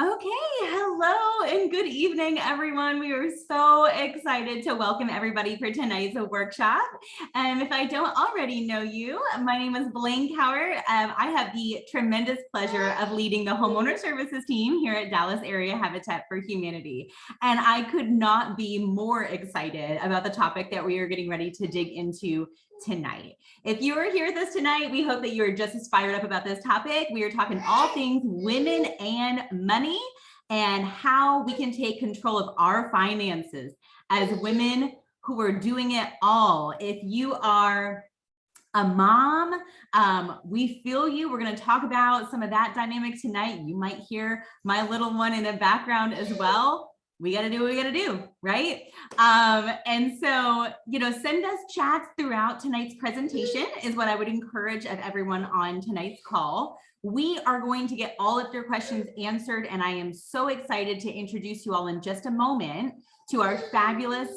Okay, hello and good evening, everyone. We are so excited to welcome everybody for tonight's workshop. If I don't already know you, my name is Blaine Cower. I have the tremendous pleasure of leading the homeowner services team here at Dallas Area Habitat for Humanity. And I could not be more excited about the topic that we are getting ready to dig into tonight. If you are here with us tonight, we hope that you are just as fired up about this topic. We are talking all things women and money and how we can take control of our finances as women who are doing it all. If you are a mom, we feel you. We're going to talk about some of that dynamic tonight. You might hear my little one in the background as well. We got to do what we got to do, right? And so, send us chats throughout tonight's presentation is what I would encourage of everyone on tonight's call. We are going to get all of your questions answered, and I am so excited to introduce you all in just a moment to our fabulous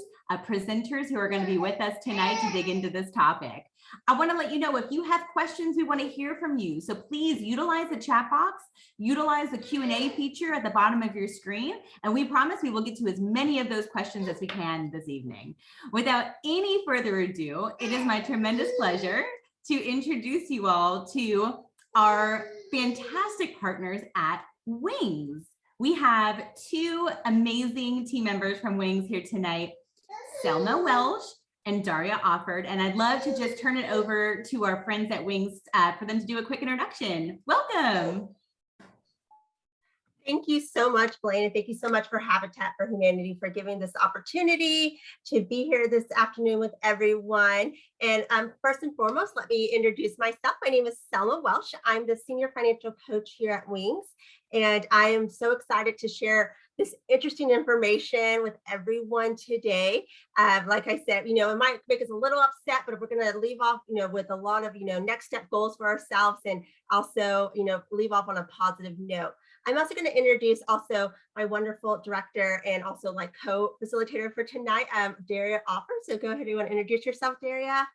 presenters who are going to be with us tonight to dig into this topic. I want to let you know if you have questions, we want to hear from you. So please utilize the chat box, utilize the Q&A feature at the bottom of your screen, and we promise we will get to as many of those questions as we can this evening. Without any further ado, it is my tremendous pleasure to introduce you all to our fantastic partners at Wings. We have two amazing team members from Wings here tonight, Selma Welsh and Daria Offord. And I'd love to just turn it over to our friends at Wings for them to do a quick introduction. Welcome. Thank you so much, Blaine, and thank you so much for Habitat for Humanity for giving this opportunity to be here this afternoon with everyone. And first and foremost, let me introduce myself. My name is Selma Welsh. I'm the Senior Financial Coach here at Wings, and I am so excited to share this interesting information with everyone today. Like I said, it might make us a little upset, but if we're going to leave off, with a lot of, next step goals for ourselves, and also, leave off on a positive note. I'm also going to introduce also my wonderful director and also co-facilitator for tonight, Daria Offord. So go ahead, you want to introduce yourself, Daria?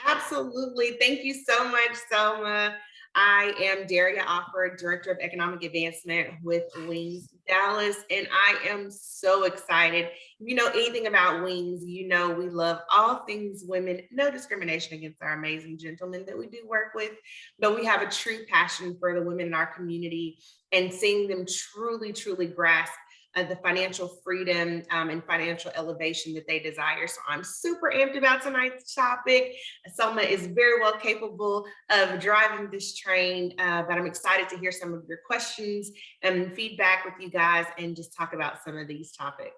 Absolutely. Thank you so much, Selma. I am Daria Offord, Director of Economic Advancement with Wings Dallas, and I am so excited. If you know anything about Wings, you know we love all things women, no discrimination against our amazing gentlemen that we do work with, but we have a true passion for the women in our community and seeing them truly, truly grasp the financial freedom and financial elevation that they desire. So I'm super amped about tonight's topic. Selma is very well capable of driving this train, but I'm excited to hear some of your questions and feedback with you guys and just talk about some of these topics.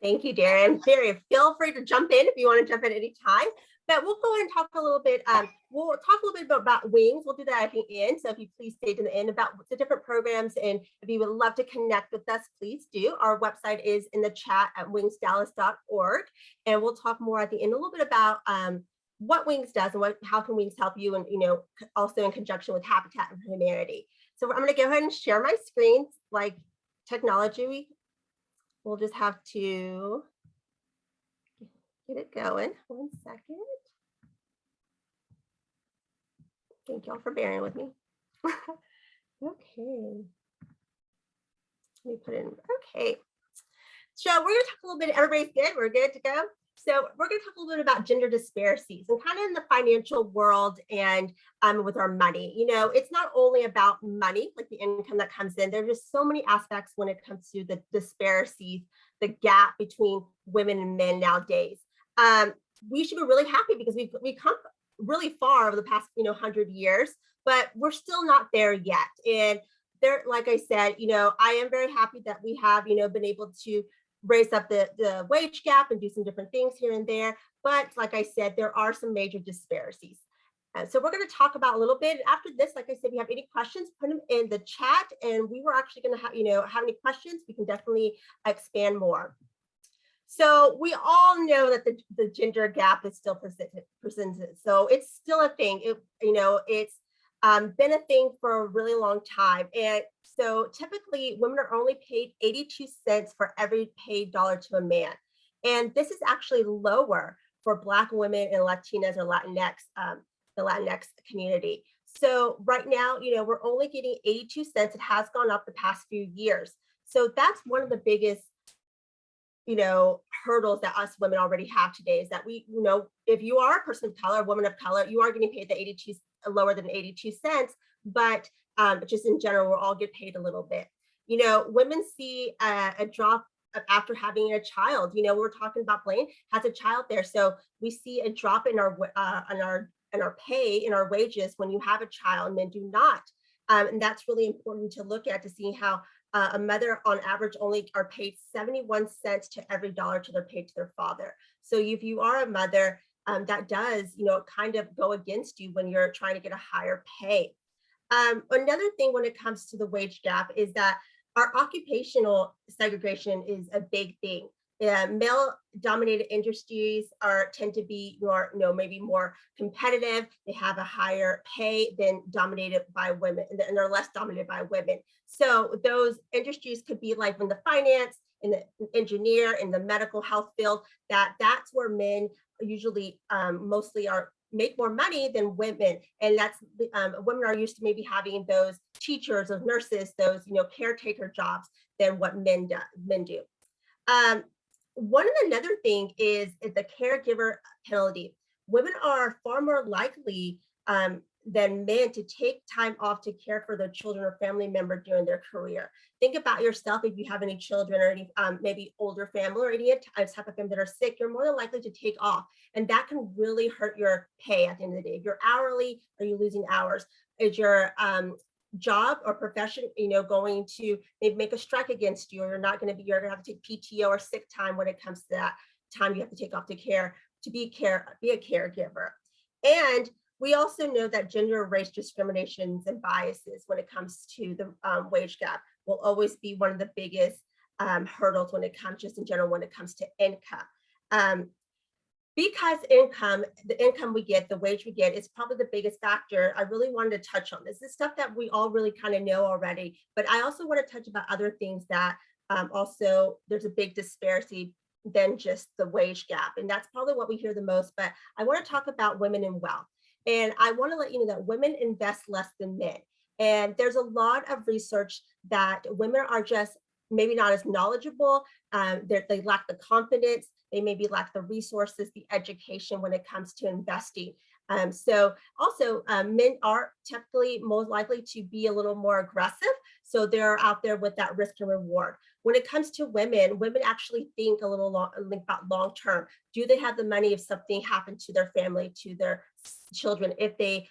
Thank you, Daria. Daria, feel free to jump in if you want to jump in any time. But we'll go ahead and talk a little bit. We'll talk a little bit about Wings. We'll do that at the end. So if you please stay to the end about the different programs, and if you would love to connect with us, please do. Our website is in the chat at wingsdallas.org, and we'll talk more at the end a little bit about what Wings does and how can Wings help you, and also in conjunction with Habitat for Humanity. So I'm going to go ahead and share my screen. Like technology, we'll just have to get it going. 1 second. Thank y'all for bearing with me. Okay. Let me put in, okay. So we're gonna talk a little bit, everybody's good, we're good to go. So we're gonna talk a little bit about gender disparities and kind of in the financial world and with our money. It's not only about money, like the income that comes in, there's just so many aspects when it comes to the disparities, the gap between women and men nowadays. We should be really happy because we've come really far over the past 100 years, but we're still not there yet. And there, like I said, I am very happy that we have been able to raise up the wage gap and do some different things here and there. But like I said, there are some major disparities. So we're going to talk about a little bit after this. Like I said, if you have any questions, put them in the chat, and we were actually going to have any questions, we can definitely expand more. So we all know that the gender gap is still persistent. So it's still a thing. It's been a thing for a really long time. And so typically women are only paid 82 cents for every paid dollar to a man. And this is actually lower for Black women and Latinas or Latinx the Latinx community. So right now, we're only getting 82 cents. It has gone up the past few years. So that's one of the biggest, hurdles that us women already have today, is that if you are a person of color, a woman of color, you are getting paid the 82 lower than 82 cents, but just in general, we'll all get paid a little bit. Women see a drop after having a child. We're talking about Blaine has a child there, so we see a drop in our pay, in our wages when you have a child. Men do not, and that's really important to look at, to see how a mother on average only are paid 71 cents to every dollar to their paid to their father. So if you are a mother, that does, kind of go against you when you're trying to get a higher pay. Another thing when it comes to the wage gap is that our occupational segregation is a big thing. Male-dominated industries tend to be more, maybe more competitive. They have a higher pay than dominated by women, and they're less dominated by women. So those industries could be like in the finance, in the engineer, in the medical health field. That's where men usually mostly make more money than women, and that's women are used to maybe having those teachers, those nurses, those caretaker jobs than what men do. Another thing is the caregiver penalty. Women are far more likely than men to take time off to care for their children or family member during their career. Think about yourself. If you have any children or any maybe older family or any type of family that are sick, you're more than likely to take off. And that can really hurt your pay at the end of the day. If you're hourly, are you losing hours? Is your job or profession, going to maybe make a strike against you, or you're going to have to take PTO or sick time when it comes to that time you have to take off to be a caregiver. And we also know that gender, race discriminations and biases when it comes to the wage gap will always be one of the biggest hurdles when it comes, just in general, when it comes to income. Because the income we get, the wage we get, is probably the biggest factor. I really wanted to touch on this. This is stuff that we all really kind of know already, but I also want to touch about other things that also there's a big disparity than just the wage gap. And that's probably what we hear the most, but I want to talk about women in wealth. And I want to let you know that women invest less than men. And there's a lot of research that women are just maybe not as knowledgeable. They lack the confidence. They maybe lack the resources, the education when it comes to investing. So also men are typically most likely to be a little more aggressive. So they're out there with that risk and reward. When it comes to women actually think a little about long term. Do they have the money if something happened to their family, to their children, if they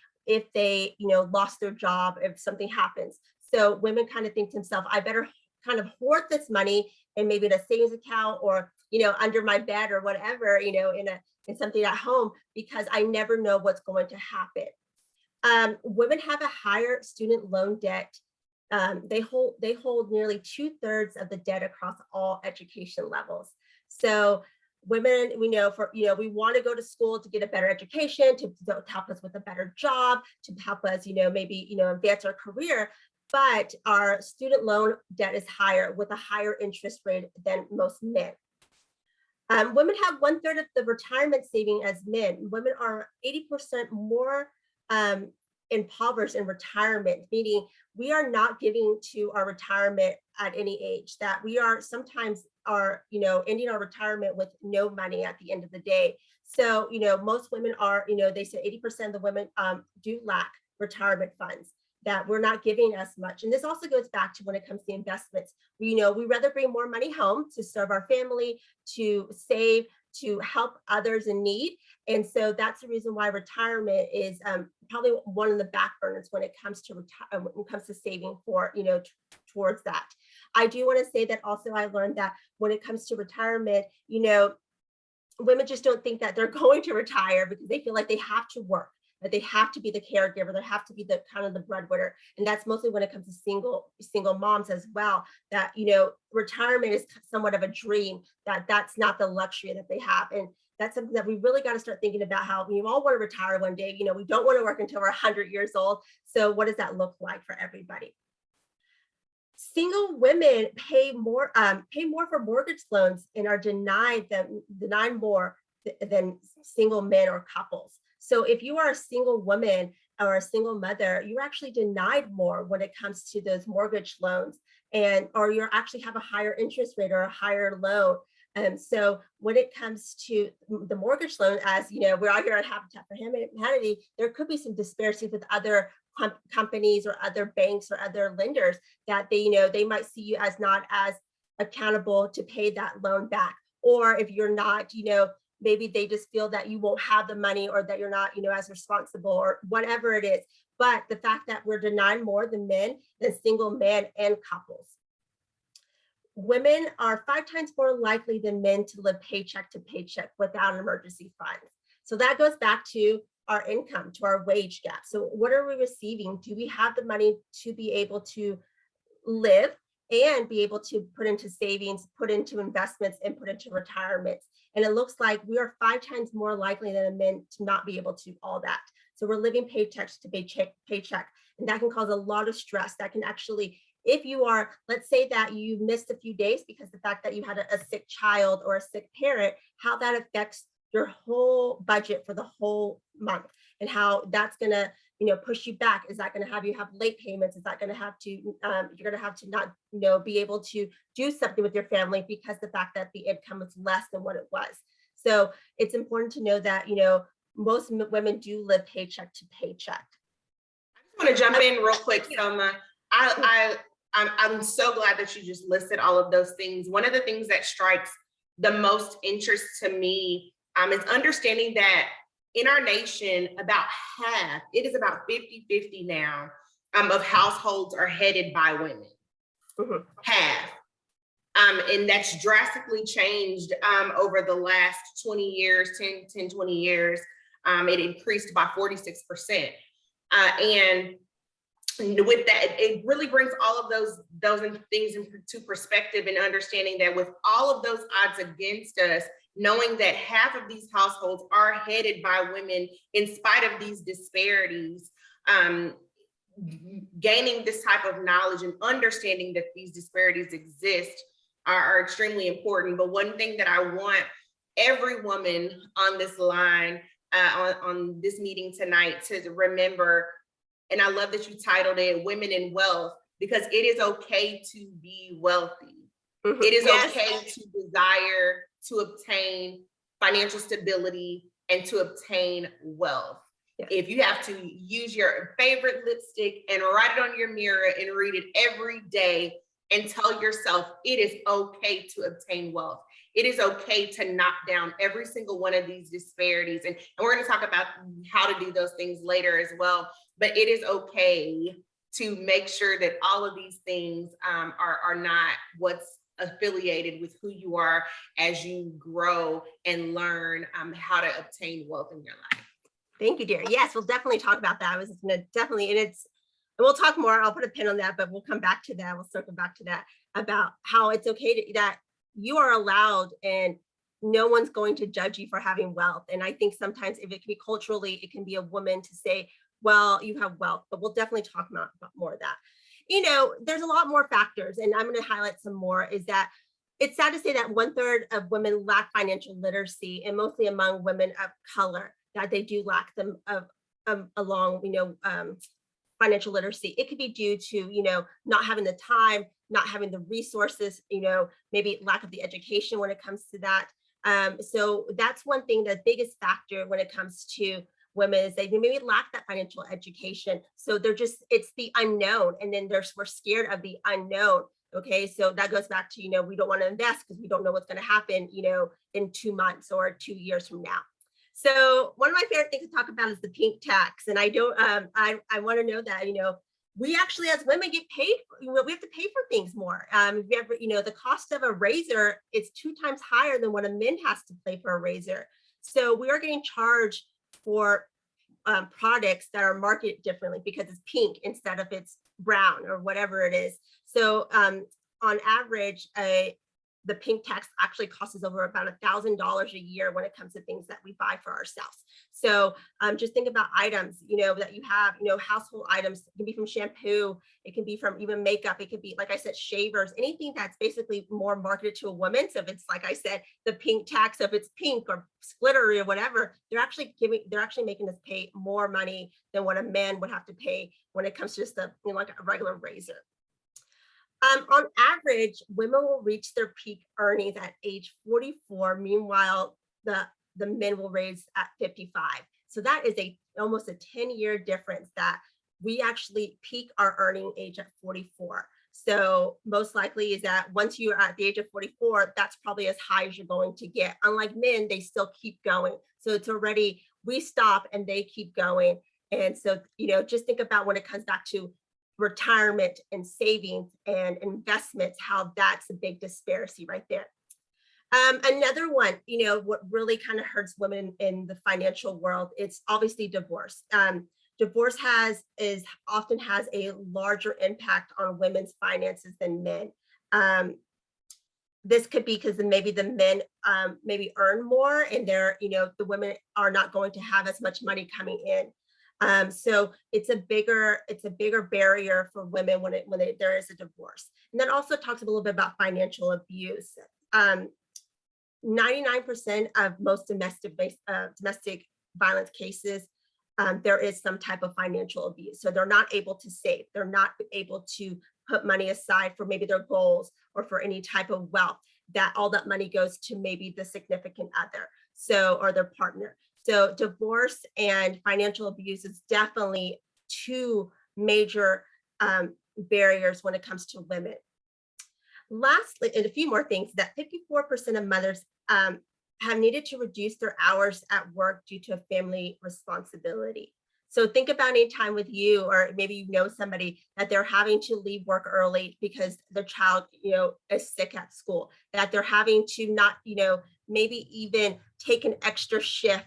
lost their job, if something happens? So women kind of think to themselves, I better kind of hoard this money and maybe in a savings account or under my bed or whatever, in something at home, because I never know what's going to happen. Women have a higher student loan debt. They hold nearly 2/3 of the debt across all education levels. So women, we know we want to go to school to get a better education, to help us with a better job, to help us, maybe, advance our career. But our student loan debt is higher, with a higher interest rate than most men. Women have 1/3 of the retirement saving as men. Women are 80% more impoverished in retirement, meaning we are not giving to our retirement at any age, that we are sometimes ending our retirement with no money at the end of the day. So, most women are, they say 80% of the women do lack retirement funds, that we're not giving as much. And this also goes back to when it comes to investments. We rather bring more money home to serve our family, to save, to help others in need. And so that's the reason why retirement is probably one of the back burners when it comes to saving for, towards that. I do want to say that also I learned that when it comes to retirement, women just don't think that they're going to retire because they feel like they have to work, that they have to be the caregiver, they have to be the kind of the breadwinner. And that's mostly when it comes to single moms as well, that, retirement is somewhat of a dream, that's not the luxury that they have. And that's something that we really got to start thinking about, how we all want to retire one day. We don't want to work until we're 100 years old. So what does that look like for everybody? Single women pay more for mortgage loans and are denied more than single men or couples. So if you are a single woman or a single mother, you're actually denied more when it comes to those mortgage loans, and or you actually have a higher interest rate or a higher loan. So when it comes to the mortgage loan, as you know, we're out here at Habitat for Humanity, there could be some disparity with other companies or other banks or other lenders that they, you know, they might see you as not as accountable to pay that loan back. Or if you're not, you know, maybe they just feel that you won't have the money, or that you're not, you know, as responsible, or whatever it is. But the fact that we're denied more than men, than single men and couples. Women are 5 times more likely than men to live paycheck to paycheck without an emergency fund. So that goes back to our income, to our wage gap. So what are we receiving? Do we have the money to be able to live and be able to put into savings, put into investments, and put into retirements? And it looks like we are 5 times more likely than men to not be able to do all that. So we're living paychecks to paycheck, and that can cause a lot of stress. That can actually, if you are, let's say that you missed a few days because the fact that you had a sick child or a sick parent, how that affects your whole budget for the whole month, and how that's going to, you know, push you back. Is that going to have you have late payments? Is that going to have to, you're going to have to not, you know, be able to do something with your family because the fact that the income is less than what it was. So it's important to know that, you know, most women do live paycheck to paycheck. I just want to jump in real quick, Selma. I'm so glad that you just listed all of those things. One of the things that strikes the most interest to me is understanding that in our nation, about half, it is about 50-50 now, of households are headed by women. Mhm. Half. And that's drastically changed over the last 20 years, 10, 20 years. It increased by 46%. And with that, it really brings all of those things into perspective, and understanding that with all of those odds against us, knowing that half of these households are headed by women in spite of these disparities, gaining this type of knowledge and understanding that these disparities exist are extremely important. But one thing that I want every woman on this line, on this meeting tonight, to remember, and I love that you titled it Women in Wealth, because it is okay to be wealthy. Mhm. It is Yes. okay to desire to obtain financial stability and to obtain wealth. Yeah. If you have to use your favorite lipstick and write it on your mirror and read it every day and tell yourself it is okay to obtain wealth. It is okay to knock down every single one of these disparities. And we're going to talk about how to do those things later as well. But it is okay to make sure that all of these things are not what's affiliated with who you are as you grow and learn how to obtain wealth in your life. Thank you, dear. Yes, we'll definitely talk about that. I was going to definitely, and we'll talk more. I'll put a pin on that, but we'll come back to that. We'll circle back to that about how it's okay that you are allowed and no one's going to judge you for having wealth. And I think sometimes if it can be culturally, it can be a woman to say, well, you have wealth, but we'll definitely talk about more of that. You know, there's a lot more factors, and I'm going to highlight some more. Is that it's sad to say that 1/3 of women lack financial literacy, and mostly among women of color, that they do lack them along, you know, financial literacy. It could be due to, you know, not having the time, not having the resources, you know, maybe lack of the education when it comes to that. So that's one thing, the biggest factor when it comes to women, is they maybe lack that financial education. So they're just, it's the unknown. And then we're scared of the unknown. Okay, so that goes back to, you know, we don't want to invest because we don't know what's going to happen, you know, in 2 months or 2 years from now. So one of my favorite things to talk about is the pink tax. And I don't, I want to know that, you know, we actually as women get paid, we have to pay for things more. If you ever, you know, the cost of a razor is 2 times higher than what a man has to pay for a razor. So we are getting charged for products that are marketed differently because it's pink instead of it's brown or whatever it is. So on average, the pink tax actually costs us over about $1,000 a year when it comes to things that we buy for ourselves. So just think about items, that you have, household items. It can be from shampoo, it can be from even makeup, it could be, like I said, shavers, anything that's basically more marketed to a woman. So if it's, like I said, the pink tax, if it's pink or glittery or whatever, they're actually making us pay more money than what a man would have to pay when it comes to just like a regular razor. On average, women will reach their peak earnings at age 44. Meanwhile, the men will raise at 55. So that is almost a 10-year difference, that we actually peak our earning age at 44. So most likely is that once you're at the age of 44, that's probably as high as you're going to get. Unlike men, they still keep going. So it's already, we stop and they keep going. And so, just think about when it comes back to retirement and savings and investments, how that's a big disparity right there. Another one, what really kind of hurts women in the financial world, it's obviously divorce. Divorce often has a larger impact on women's finances than men. This could be because maybe the men maybe earn more, and the women are not going to have as much money coming in. So it's a bigger barrier for women when there is a divorce. And then also talks a little bit about financial abuse. 99% of most domestic violence cases, there is some type of financial abuse. So they're not able to save. They're not able to put money aside for maybe their goals or for any type of wealth. That all that money goes to maybe the significant other, or their partner. So divorce and financial abuse is definitely two major barriers when it comes to women. Lastly, and a few more things, that 54% of mothers have needed to reduce their hours at work due to a family responsibility. So think about any time with you, or maybe somebody that they're having to leave work early because their child, is sick at school, that they're having to not, maybe even take an extra shift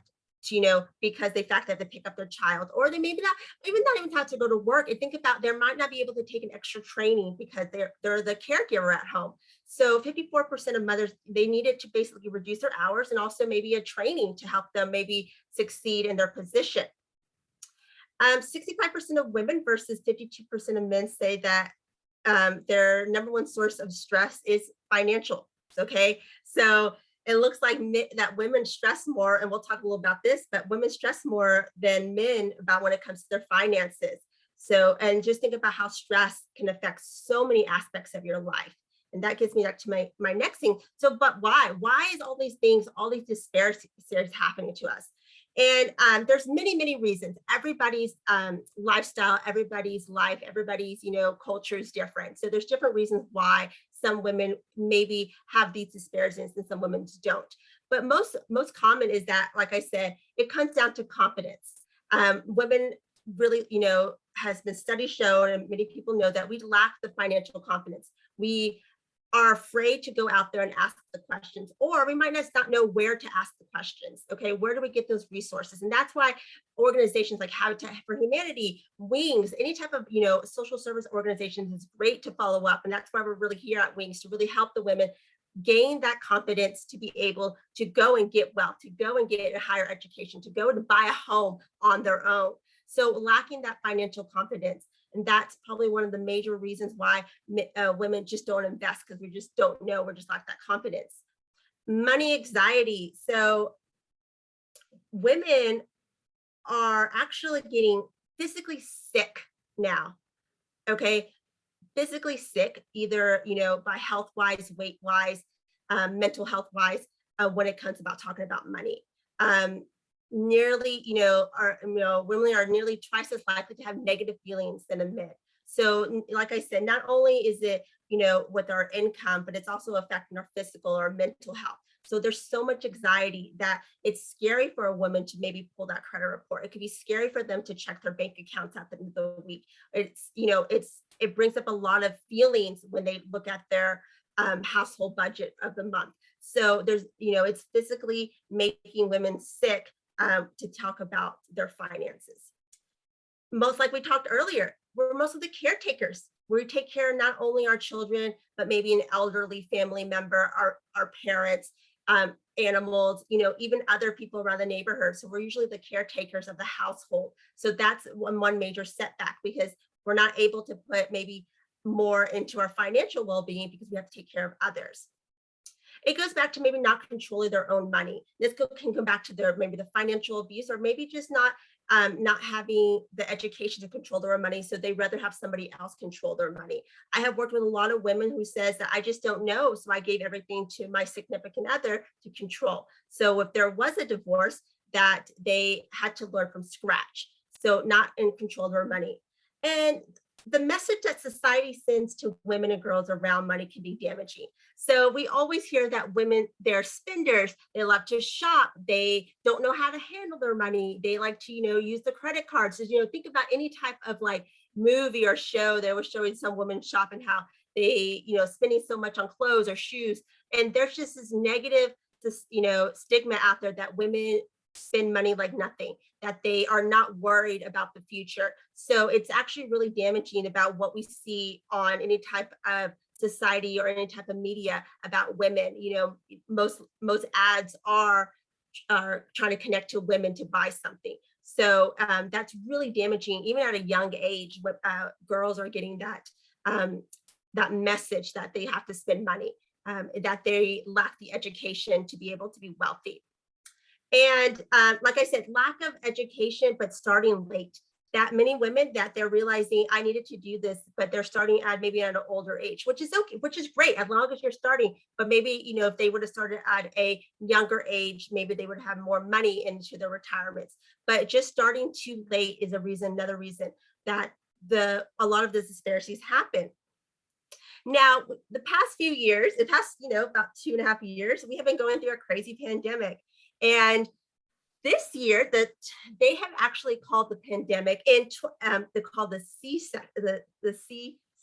because they fact that they pick up their child, or they maybe not even have to go to work. And think about, they might not be able to take an extra training because they're the caregiver at home. So 54% of mothers, they needed to basically reduce their hours, and also maybe a training to help them maybe succeed in their position. 65% of women versus 52% of men say that their number one source of stress is financial. Okay, so it looks like that women stress more, and we'll talk a little about this, but women stress more than men about when it comes to their finances. So, and just think about how stress can affect so many aspects of your life. And that gets me back to my next thing. So, but why? Why is all these disparities happening to us? And there's many reasons. Everybody's lifestyle, everybody's life, everybody's culture is different. So there's different reasons why some women maybe have these disparities and some women don't. But most common is that, like I said, it comes down to confidence. Women really, has been studies shown, and many people know that we lack the financial confidence. We are afraid to go out there and ask the questions, or we might not know where to ask the questions. Okay, where do we get those resources? And that's why organizations like Habitat for Humanity, Wings, any type of social service organizations is great to follow up. And that's why we're really here at Wings, to really help the women gain that confidence to be able to go and get wealth, to go and get a higher education, to go and buy a home on their own. So lacking that financial confidence. And that's probably one of the major reasons why women just don't invest, because we just don't know. We're just like that confidence. Money anxiety. So women are actually getting physically sick now. Okay. Physically sick, either, by health wise, weight wise, mental health wise, when it comes about talking about money. Nearly, women are nearly twice as likely to have negative feelings than a man. So, like I said, not only is it, with our income, but it's also affecting our physical or mental health. So there's so much anxiety that it's scary for a woman to maybe pull that credit report. It could be scary for them to check their bank accounts at the end of the week. It brings up a lot of feelings when they look at their household budget of the month. So there's, it's physically making women sick to talk about their finances. Most, like we talked earlier, we're mostly the caretakers. we take care of not only our children, but maybe an elderly family member, our parents, animals, even other people around the neighborhood. So we're usually the caretakers of the household. So that's one major setback, because we're not able to put maybe more into our financial well-being because we have to take care of others. It goes back to maybe not controlling their own money. This can come back to maybe the financial abuse, or maybe just not having the education to control their own money. So they rather have somebody else control their money. I have worked with a lot of women who says that I just don't know. So I gave everything to my significant other to control. So if there was a divorce, that they had to learn from scratch. So not in control of their money. And the message that society sends to women and girls around money can be damaging. So we always hear that women, they're spenders, they love to shop, they don't know how to handle their money, they like to, use the credit cards. So, think about any type of like movie or show that was showing some women shop and how they, spending so much on clothes or shoes. And there's just this negative, stigma out there that women spend money like nothing, that they are not worried about the future. So it's actually really damaging about what we see on any type of society or any type of media about women. Most ads are trying to connect to women to buy something. So that's really damaging. Even at a young age, girls are getting that message that they have to spend money, that they lack the education to be able to be wealthy. And like I said, lack of education, but starting late. That many women that they're realizing I needed to do this, but they're starting at maybe at an older age, which is okay, which is great as long as you're starting. But maybe, if they would have started at a younger age, maybe they would have more money into their retirements. But just starting too late is another reason that a lot of the disparities happen. Now, the past few years, about 2.5 years, we have been going through a crazy pandemic. And this year, that they have actually called the pandemic, and they call the C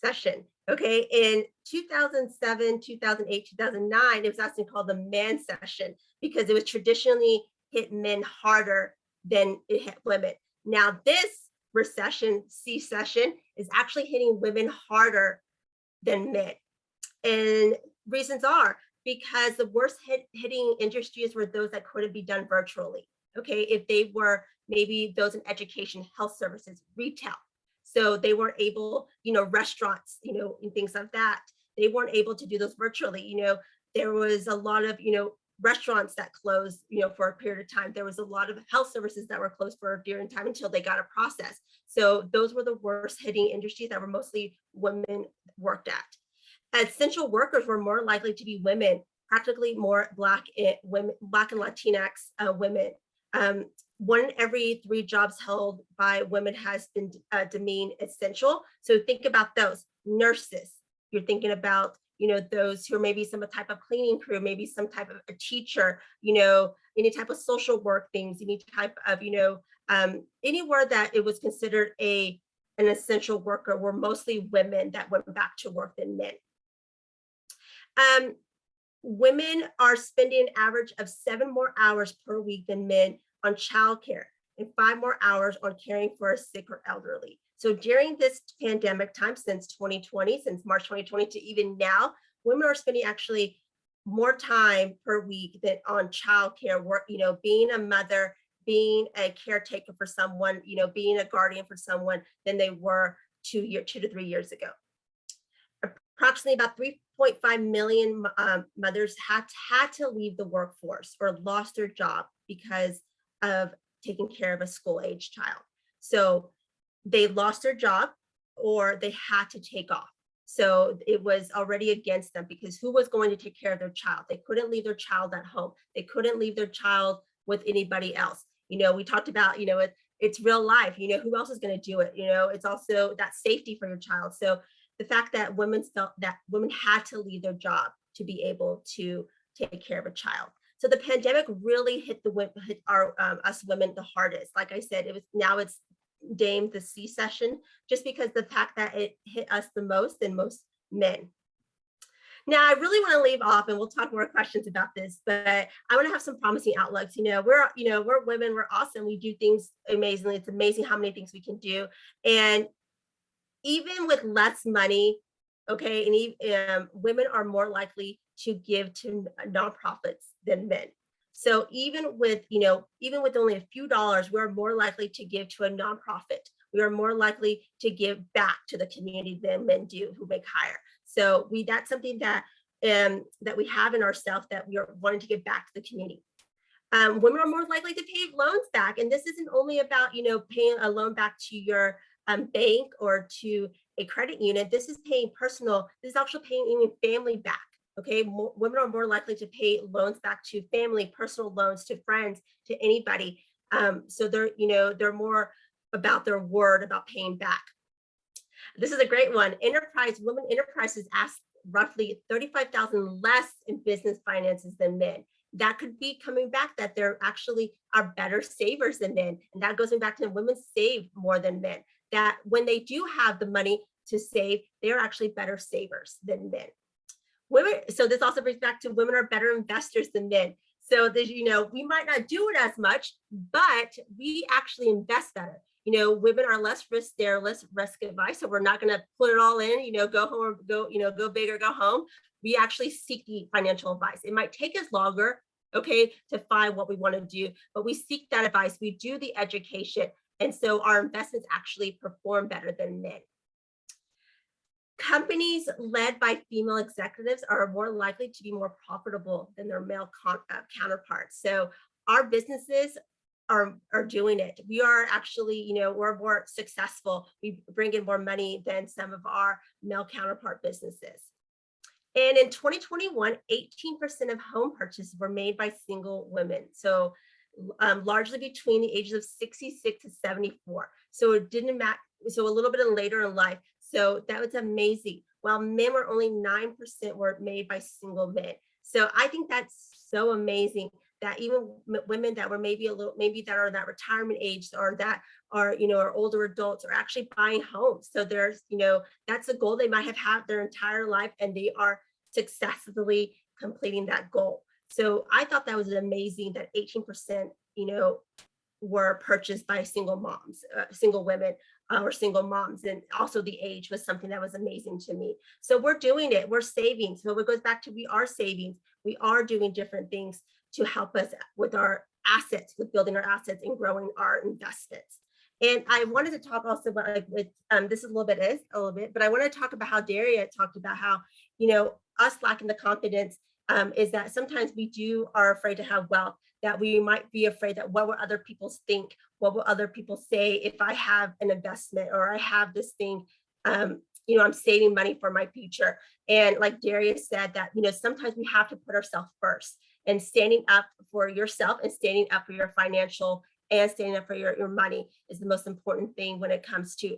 session. Okay, in 2007, 2008, 2009, it was actually called the man session, because it was traditionally hit men harder than it hit women. Now, this recession, C session, is actually hitting women harder than men. And reasons are because the worst hitting industries were those that couldn't be done virtually. Okay, if they were maybe those in education, health services, retail. So they weren't able, restaurants, and things like that. They weren't able to do those virtually. There was a lot of, restaurants that closed, for a period of time. There was a lot of health services that were closed for a period of time until they got a process. So those were the worst hitting industries that were mostly women worked at. Essential workers were more likely to be women, practically more Black and Latinx women. 1 in every 3 jobs held by women has been deemed essential. So think about those nurses. You're thinking about, those who are maybe some type of cleaning crew, maybe some type of a teacher, any type of social work things, any type of, anywhere that it was considered an essential worker were mostly women that went back to work than men. Women are spending an average of 7 more hours per week than men on childcare and 5 more hours on caring for a sick or elderly. So during this pandemic time, since 2020, since March 2020 to even now, women are spending actually more time per week than on childcare work, being a mother, being a caretaker for someone, being a guardian for someone than they were 2 to 3 years ago. Approximately about 3.5 million mothers had to leave the workforce or lost their job because of taking care of a school-age child. So they lost their job or they had to take off. So it was already against them, because who was going to take care of their child? They couldn't leave their child at home. They couldn't leave their child with anybody else. We talked about, it's real life, who else is going to do it? It's also that safety for your child. So the fact that women felt that women had to leave their job to be able to take care of a child. So the pandemic really hit us women the hardest. Like I said, it's deemed the C session, just because the fact that it hit us the most than most men. Now, I really want to leave off, and we'll talk more questions about this, but I want to have some promising outlooks. We're women, we're awesome. We do things amazingly. It's amazing how many things we can do. And even with less money, okay, and women are more likely to give to nonprofits than men. So even with, even with only a few dollars, we're more likely to give to a nonprofit. We are more likely to give back to the community than men do who make higher. So that's something that that we have in ourselves, that we are wanting to give back to the community. Women are more likely to pay loans back. And this isn't only about, paying a loan back to your bank or to a credit union. This is paying personal, this is actually paying even family back. Okay, women are more likely to pay loans back to family, personal loans to friends, to anybody. So they're more about their word, about paying back. This is a great one. Women enterprises ask roughly 35,000 less in business finances than men. That could be coming back that they're actually are better savers than men. And that goes back to women save more than men. That when they do have the money to save, they're actually better savers than men. So this also brings back to women are better investors than men. So there's, we might not do it as much, but we actually invest better. Women are less risk, they're less risk advice. So we're not going to put it all in, go home, go big or go home. We actually seek the financial advice. It might take us longer, okay, to find what we want to do, but we seek that advice. We do the education. And so our investments actually perform better than men. Companies led by female executives are more likely to be more profitable than their male counterparts. So our businesses are doing it. We are actually, we're more successful. We bring in more money than some of our male counterpart businesses. And in 2021, 18% of home purchases were made by single women. So largely between the ages of 66 to 74. So it didn't matter. So a little bit later in life. So that was amazing. While men were only 9% were made by single men. So I think that's so amazing that even women that were maybe that are that retirement age or that are, are older adults are actually buying homes. So there's, that's a goal they might have had their entire life and they are successfully completing that goal. So I thought that was amazing that 18%, were purchased by single moms, single women or single moms. And also the age was something that was amazing to me. So we're doing it, we're saving. So it goes back to, we are saving, we are doing different things to help us with our assets, with building our assets and growing our investments. And I wanted to talk also about this is a little bit, but I want to talk about how Daria talked about how, us lacking the confidence is that sometimes we are afraid to have wealth, that we might be afraid that what will other people think, what will other people say if I have an investment or I have this thing, I'm saving money for my future. And like Daria said that, sometimes we have to put ourselves first, and standing up for yourself and standing up for your financial and standing up for your money is the most important thing when it comes to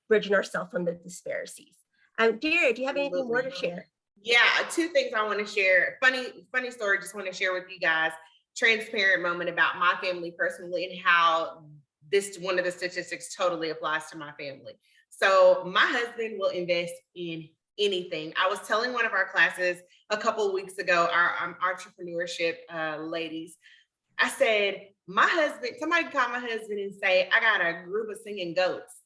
bridging ourselves from the disparities. Daria, do you have anything more to share? Yeah, two things I want to share. Funny story, just want to share with you guys. Transparent moment about my family personally and how this one of the statistics totally applies to my family. So my husband will invest in anything. I was telling one of our classes a couple of weeks ago, our entrepreneurship ladies, I said, somebody call my husband and say, I got a group of singing goats.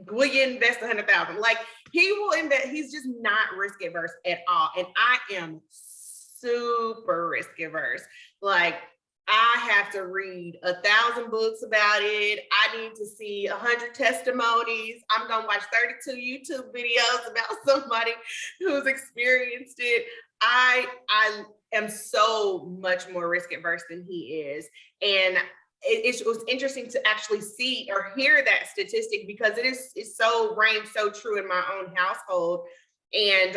Will you invest $100,000? Like he will invest, he's just not risk averse at all. And I am super risk averse. Like I have to read 1,000 books about it. I need to see 100 testimonies. I'm gonna watch 32 YouTube videos about somebody who's experienced it. I am so much more risk averse than he is. And it was interesting to actually see or hear that statistic because it's so reigns so true in my own household. And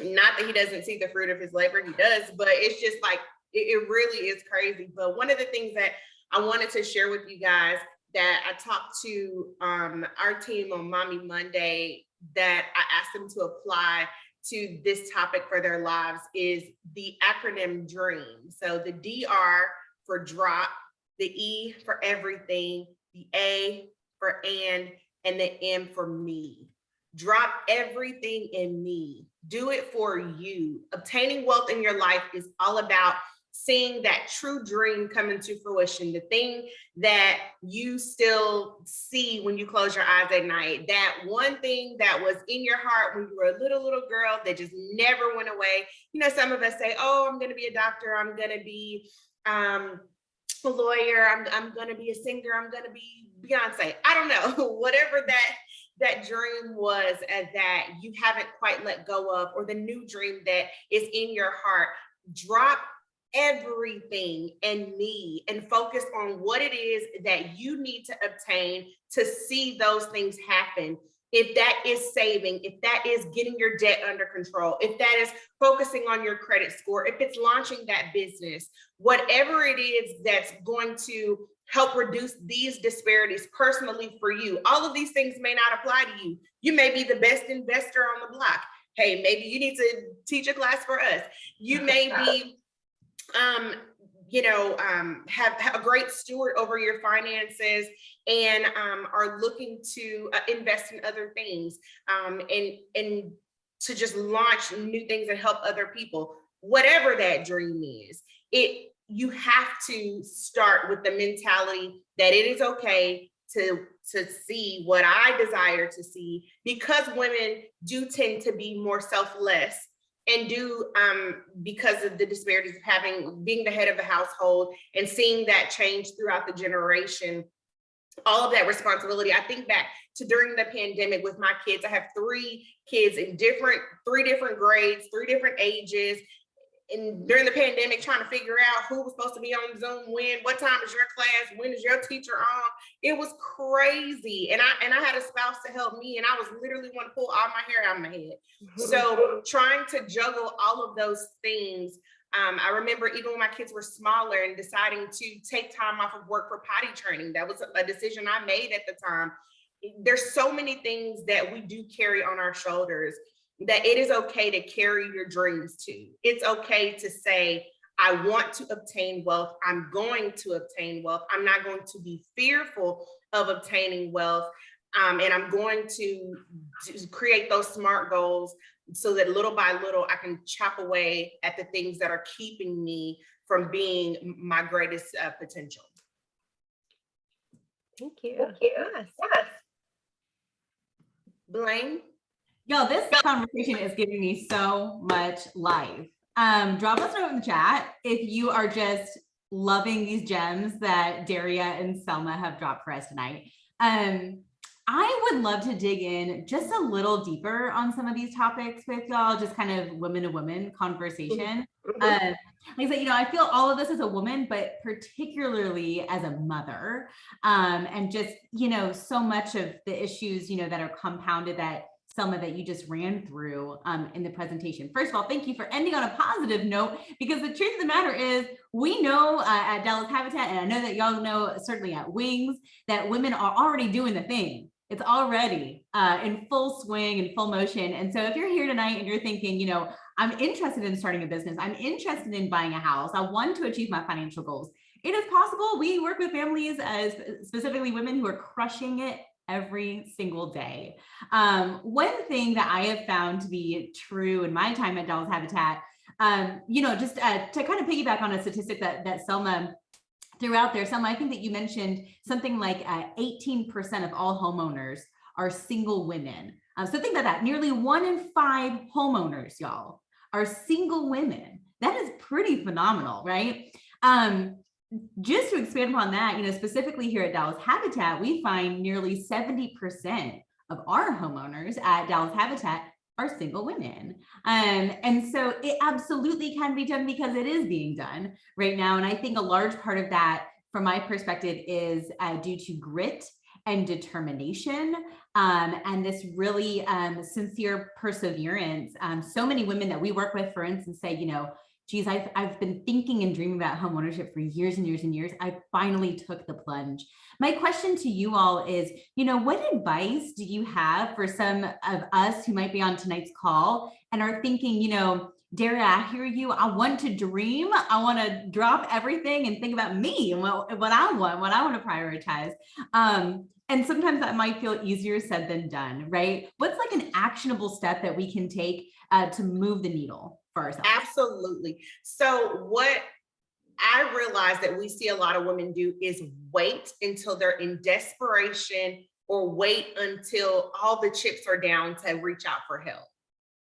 not that he doesn't see the fruit of his labor, he does, but it's just like, it really is crazy. But one of the things that I wanted to share with you guys that I talked to our team on Mommy Monday that I asked them to apply to this topic for their lives is the acronym DREAM. So the DR for drop, the E for everything, the A for and the M for me. Drop everything in me. Do it for you. Obtaining wealth in your life is all about seeing that true dream come into fruition, the thing that you still see when you close your eyes at night, that one thing that was in your heart when you were a little girl that just never went away. You know, some of us say, oh, I'm going to be a doctor, I'm going to be a lawyer, I'm going to be a singer, I'm going to be Beyonce. I don't know, whatever that dream was that you haven't quite let go of, or the new dream that is in your heart. Drop everything and need and focus on what it is that you need to obtain to see those things happen. If that is saving, if that is getting your debt under control, if that is focusing on your credit score, if it's launching that business, whatever it is that's going to help reduce these disparities personally for you. All of these things may not apply to you. You may be the best investor on the block. Hey, maybe you need to teach a class for us. You may be have a great steward over your finances and are looking to invest in other things and to just launch new things and help other people. Whatever that dream is, you have to start with the mentality that it is okay to see what I desire to see, because women do tend to be more selfless and do because of the disparities of being the head of the household and seeing that change throughout the generation, all of that responsibility. I think back to during the pandemic with my kids. I have 3 kids in 3 different grades, 3 different ages. And during the pandemic, trying to figure out who was supposed to be on Zoom when, what time is your class, when is your teacher on? It was crazy. And I had a spouse to help me, and I was literally want to pull all my hair out of my head. So trying to juggle all of those things. I remember even when my kids were smaller and deciding to take time off of work for potty training. That was a decision I made at the time. There's so many things that we do carry on our shoulders, that it is okay to carry your dreams to. It's okay to say, I want to obtain wealth. I'm going to obtain wealth. I'm not going to be fearful of obtaining wealth. And I'm going to create those SMART goals so that little by little, I can chop away at the things that are keeping me from being my greatest potential. Thank you. Yes. Blaine? Yo, this conversation is giving me so much life. Drop us a note in the chat if you are just loving these gems that Daria and Selma have dropped for us tonight. I would love to dig in just a little deeper on some of these topics with y'all, just kind of women to women conversation. Like I said, I feel all of this as a woman, but particularly as a mother, and just, so much of the issues, that are compounded that Selma, that you just ran through in the presentation. First of all, thank you for ending on a positive note, because the truth of the matter is we know at Dallas Habitat, and I know that y'all know certainly at Wings, that women are already doing the thing. It's already in full swing and full motion. And so if you're here tonight and you're thinking, I'm interested in starting a business, I'm interested in buying a house, I want to achieve my financial goals, it is possible. We work with families, specifically women, who are crushing it every single day. One thing that I have found to be true in my time at Dallas Habitat, just to kind of piggyback on a statistic that Selma threw out there. Selma, I think that you mentioned something like 18% of all homeowners are single women. So think about that. Nearly 1 in 5 homeowners, y'all, are single women. That is pretty phenomenal, right? Just to expand upon that, specifically here at Dallas Habitat, we find nearly 70% of our homeowners at Dallas Habitat are single women. And so it absolutely can be done, because it is being done right now. And I think a large part of that, from my perspective, is due to grit and determination, and this really sincere perseverance. So many women that we work with, for instance, say, geez, I've been thinking and dreaming about home ownership for years and years and years. I finally took the plunge. My question to you all is, what advice do you have for some of us who might be on tonight's call and are thinking, Daria, I hear you. I want to dream. I want to drop everything and think about me and what I want to prioritize. And sometimes that might feel easier said than done, right? What's like an actionable step that we can take to move the needle for ourselves? Absolutely. So what I realize that we see a lot of women do is wait until they're in desperation or wait until all the chips are down to reach out for help.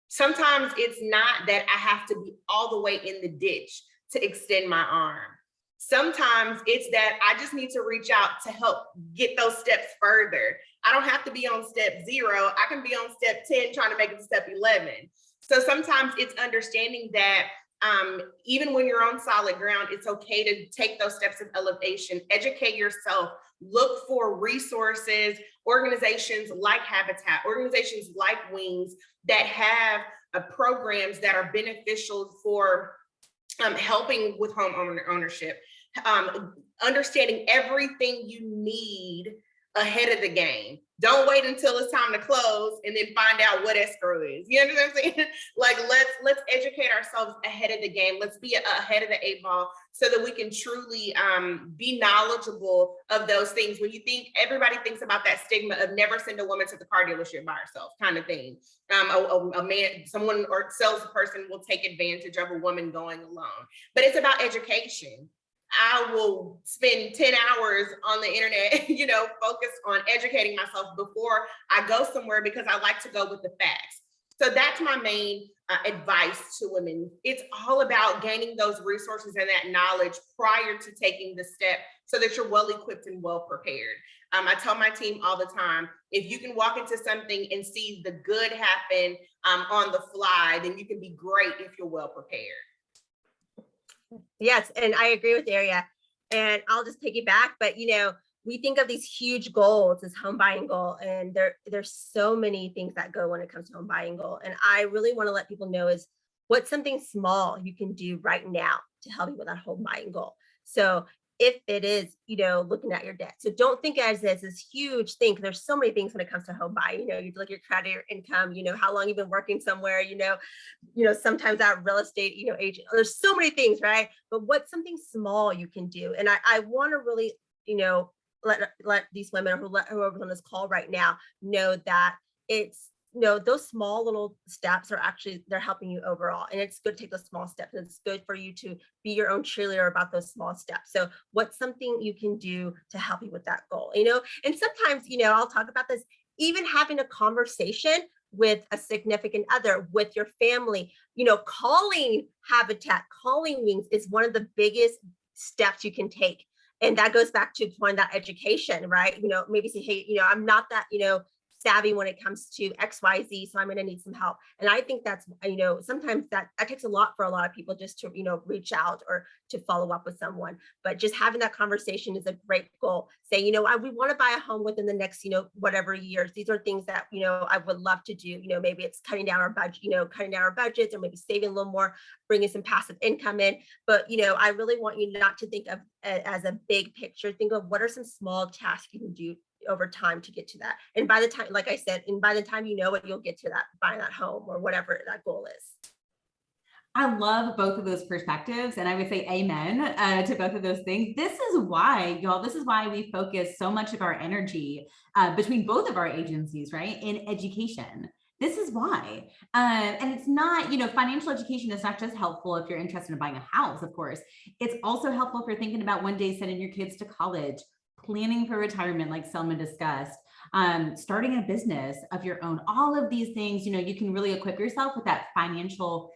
Sometimes it's not that I have to be all the way in the ditch to extend my arm. Sometimes it's that I just need to reach out to help get those steps further. I don't have to be on step 0. I can be on step 10 trying to make it to step 11. So sometimes it's understanding that even when you're on solid ground, it's okay to take those steps of elevation, educate yourself, look for resources, organizations like Habitat, organizations like Wings that have programs that are beneficial for helping with home ownership, understanding everything you need ahead of the game. Don't wait until it's time to close and then find out what escrow is. You understand what I'm saying? Like let's educate ourselves ahead of the game. Let's be ahead of the 8 ball so that we can truly be knowledgeable of those things. When you think, everybody thinks about that stigma of never send a woman to the car dealership by herself kind of thing. A man, someone or salesperson will take advantage of a woman going alone. But it's about education. I will spend 10 hours on the internet, focused on educating myself before I go somewhere because I like to go with the facts. So that's my main advice to women. It's all about gaining those resources and that knowledge prior to taking the step so that you're well equipped and well prepared. I tell my team all the time, if you can walk into something and see the good happen on the fly, then you can be great if you're well prepared. Yes, and I agree with Daria. And I'll just take it back, but we think of these huge goals, this home buying goal, and there's so many things that go when it comes to home buying goal. And I really want to let people know is what's something small you can do right now to help you with that home buying goal. So if it is, looking at your debt. So don't think as this huge thing. There's so many things when it comes to home buying. You look at your credit, your income, how long you've been working somewhere, sometimes that real estate, agent. There's so many things, right? But what's something small you can do? And I want to really, let these women or whoever's on this call right now know that it's, those small little steps are actually, they're helping you overall. And it's good to take those small steps. And it's good for you to be your own cheerleader about those small steps. So what's something you can do to help you with that goal, and sometimes, I'll talk about this, even having a conversation with a significant other, with your family, calling Habitat, calling Wings is one of the biggest steps you can take. And that goes back to point that education, right? Maybe say, hey, I'm not that, savvy when it comes to XYZ, so I'm going to need some help. And I think that's, sometimes that takes a lot for a lot of people just to, reach out or to follow up with someone. But just having that conversation is a great goal. Saying, we want to buy a home within the next, whatever years. These are things that, I would love to do. Maybe it's cutting down our budget, cutting down our budgets, or maybe saving a little more, bringing some passive income in. But, I really want you not to think of it as a big picture. Think of what are some small tasks you can do over time to get to that. And by the time, like I said, and by the time you know it, you'll get to that, buying that home or whatever that goal is. I love both of those perspectives. And I would say amen to both of those things. This is why, y'all, this is why we focus so much of our energy between both of our agencies, right, in education. This is why. And it's not, financial education is not just helpful if you're interested in buying a house, of course. It's also helpful if you're thinking about one day sending your kids to college, planning for retirement, like Selma discussed, starting a business of your own. All of these things, you can really equip yourself with that financial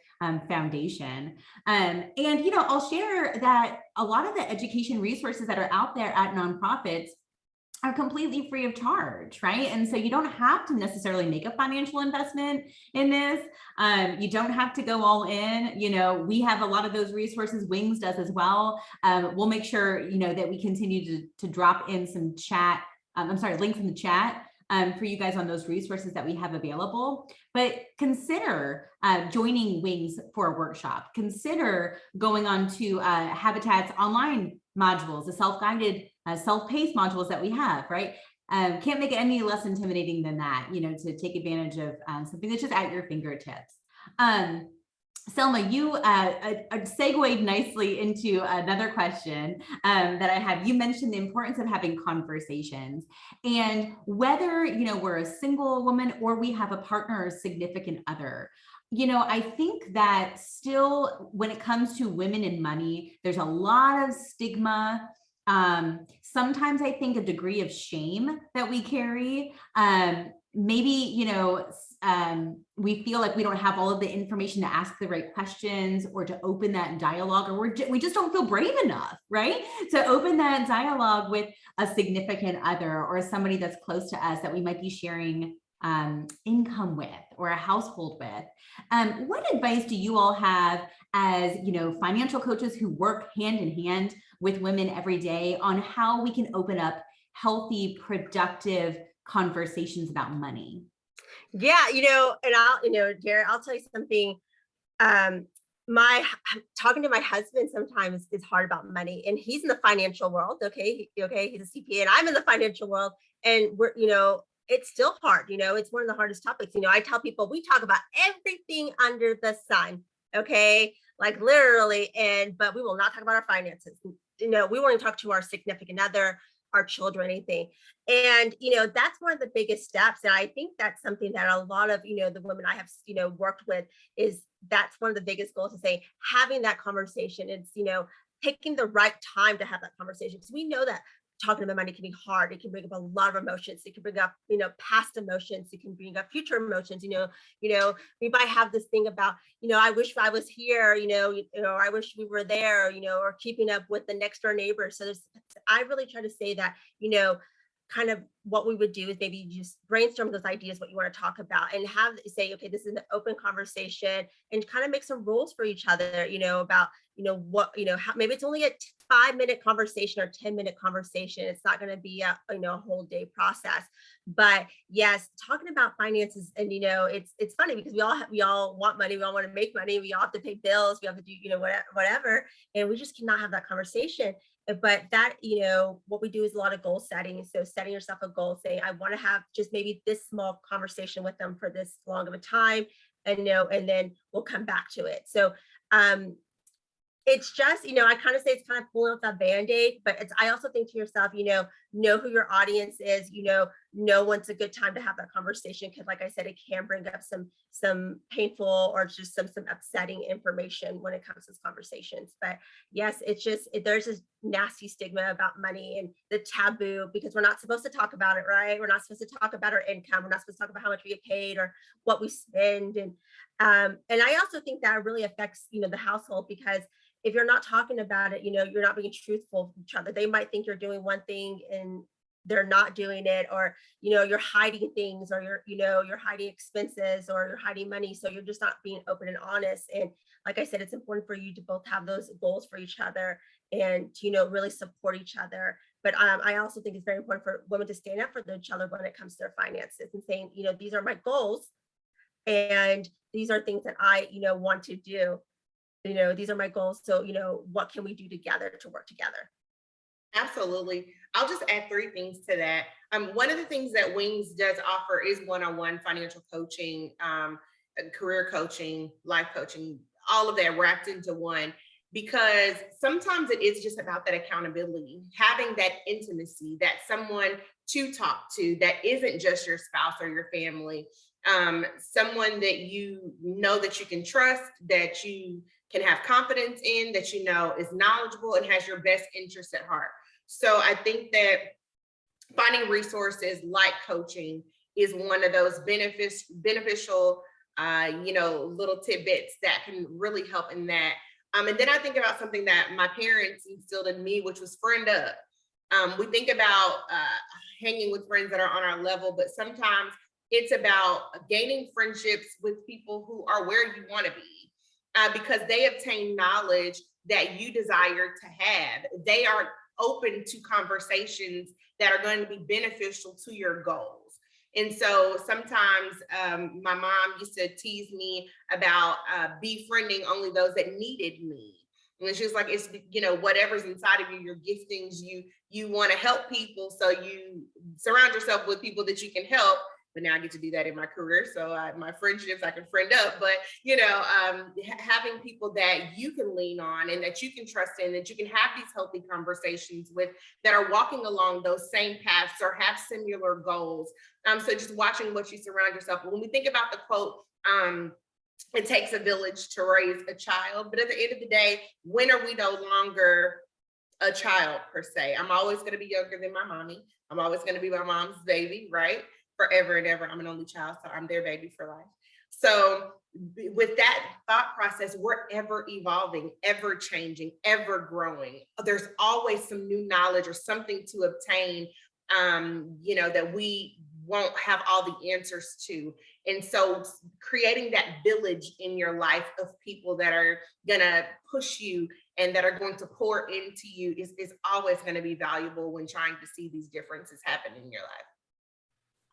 foundation. And, I'll share that a lot of the education resources that are out there at nonprofits are completely free of charge, right? And so you don't have to necessarily make a financial investment in this. You don't have to go all in. We have a lot of those resources. Wings does as well. We'll make sure, that we continue to drop in some links in the chat for you guys on those resources that we have available. But consider joining Wings for a workshop. Consider going on to Habitat's online modules, the self-guided, self-paced modules that we have, right? Can't make it any less intimidating than that, to take advantage of something that's just at your fingertips. Selma, you segued nicely into another question that I have. You mentioned the importance of having conversations, and whether we're a single woman or we have a partner or significant other, I think that still when it comes to women and money, there's a lot of stigma. Sometimes I think a degree of shame that we carry. Maybe, we feel like we don't have all of the information to ask the right questions or to open that dialogue, or we just don't feel brave enough, right? To open that dialogue with a significant other or somebody that's close to us that we might be sharing income with or a household with. What advice do you all have as financial coaches who work hand in hand with women every day on how we can open up healthy, productive conversations about money? Yeah, and Jared, I'll tell you something. My talking to my husband sometimes is hard about money, and he's in the financial world. Okay, okay, he's a CPA, and I'm in the financial world, and it's still hard. It's one of the hardest topics. I tell people we talk about everything under the sun. Okay, like literally, but we will not talk about our finances. We won't even talk to our significant other, our children, anything. And that's one of the biggest steps, and I think that's something that a lot of the women I have worked with, is that's one of the biggest goals, to say having that conversation. It's taking the right time to have that conversation, because we know that talking about money can be hard. It can bring up a lot of emotions. It can bring up past emotions. It can bring up future emotions. We might have this thing about I wish I was here, or I wish we were there, or keeping up with the next door neighbor. So I really try to say that kind of what we would do is maybe just brainstorm those ideas, what you want to talk about, and say, okay, this is an open conversation, and kind of make some rules for each other, about, what, how, maybe it's only a 5-minute conversation or 10-minute conversation. It's not going to be a whole day process. But yes, talking about finances, and it's funny because we all want money, we all want to make money, we all have to pay bills, we have to do whatever, and we just cannot have that conversation. But that, what we do is a lot of goal setting. So setting yourself a goal, saying, I want to have just maybe this small conversation with them for this long of a time, and and then we'll come back to it. So it's just, I kind of say it's kind of pulling off that Band-Aid, but I also think to yourself, know who your audience is, know when's a good time to have that conversation. Cause like I said, it can bring up some painful or just some upsetting information when it comes to conversations. But yes, there's this nasty stigma about money and the taboo, because we're not supposed to talk about it, right? We're not supposed to talk about our income. We're not supposed to talk about how much we get paid or what we spend. And I also think that really affects, the household, because if you're not talking about it, you're not being truthful with each other. They might think you're doing one thing and they're not doing it, or you're hiding things, or you're hiding expenses, or you're hiding money. So you're just not being open and honest. And like I said, it's important for you to both have those goals for each other, and to really support each other. But I also think it's very important for women to stand up for each other when it comes to their finances, and saying, these are my goals, and these are things that I want to do. These are my goals. So, what can we do together to work together? Absolutely. I'll just add 3 things to that. One of the things that Wings does offer is one-on-one financial coaching, career coaching, life coaching, all of that wrapped into one, because sometimes it is just about that accountability, having that intimacy, that someone to talk to that isn't just your spouse or your family, someone that that you can trust, that you can have confidence in, that is knowledgeable and has your best interest at heart. So I think that finding resources like coaching is one of those beneficial, little tidbits that can really help in that. And then I think about something that my parents instilled in me, which was friend up. We think about hanging with friends that are on our level, but sometimes it's about gaining friendships with people who are where you want to be. Because they obtain knowledge that you desire to have. They are open to conversations that are going to be beneficial to your goals. And so sometimes my mom used to tease me about befriending only those that needed me. And she was like, it's, whatever's inside of you, your giftings, you want to help people. So you surround yourself with people that you can help. But now I get to do that in my career. So my friendships, I can friend up, but having people that you can lean on and that you can trust in, that you can have these healthy conversations with, that are walking along those same paths or have similar goals. So just watching what you surround yourself. When we think about the quote, it takes a village to raise a child. But at the end of the day, when are we no longer a child per se? I'm always going to be younger than my mommy. I'm always going to be my mom's baby, right? Forever and ever. I'm an only child, so I'm their baby for life. So with that thought process, we're ever evolving, ever changing, ever growing. There's always some new knowledge or something to obtain, that we won't have all the answers to. And so creating that village in your life of people that are gonna push you and that are going to pour into you is always going to be valuable when trying to see these differences happen in your life.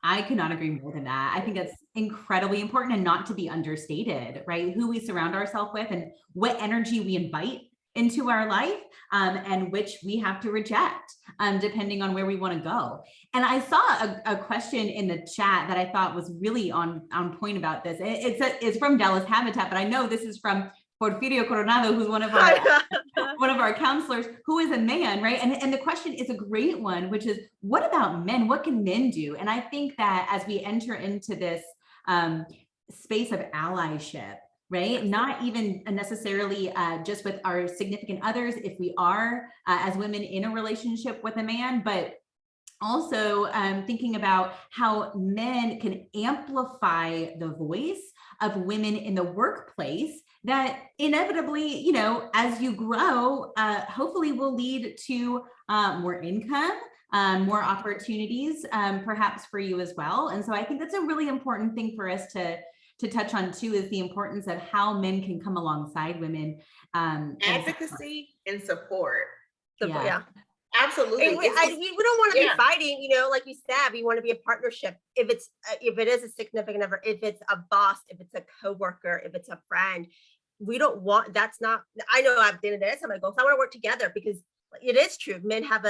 I could not agree more than that. I think that's incredibly important and not to be understated, right? Who we surround ourselves with and what energy we invite into our life, and which we have to reject, depending on where we want to go. And I saw a question in the chat that I thought was really on point about this. It's from Dallas Habitat, but I know this is from Porfirio Coronado, who's one of our counselors, who is a man, right? And the question is a great one, which is, what about men? What can men do? And I think that as we enter into this space of allyship, right? Not even necessarily just with our significant others, if we are as women in a relationship with a man, but also thinking about how men can amplify the voice of women in the workplace that inevitably, as you grow, hopefully will lead to more income, more opportunities, perhaps for you as well. And so I think that's a really important thing for us to touch on too, is the importance of how men can come alongside women. Advocacy and support. Yeah. Absolutely. And we don't want to be fighting, like you said, we want to be a partnership. If it is a significant other, if it's a boss, if it's a coworker, if it's a friend, we don't want, that's not, I know at the end of the day, I'm like, I want to work together, because it is true. Men have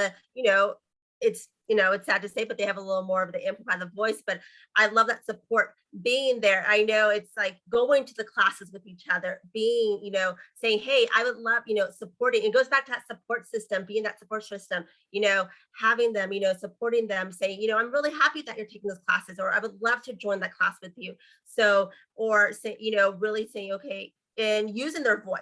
it's sad to say, but they have a little more of the amplify the voice, but I love that support being there. I know it's like going to the classes with each other, being, saying, hey, I would love, supporting. It goes back to that support system, being that support system, having them, supporting them, saying, I'm really happy that you're taking those classes, or I would love to join that class with you. So, or say, really saying, okay, and using their voice,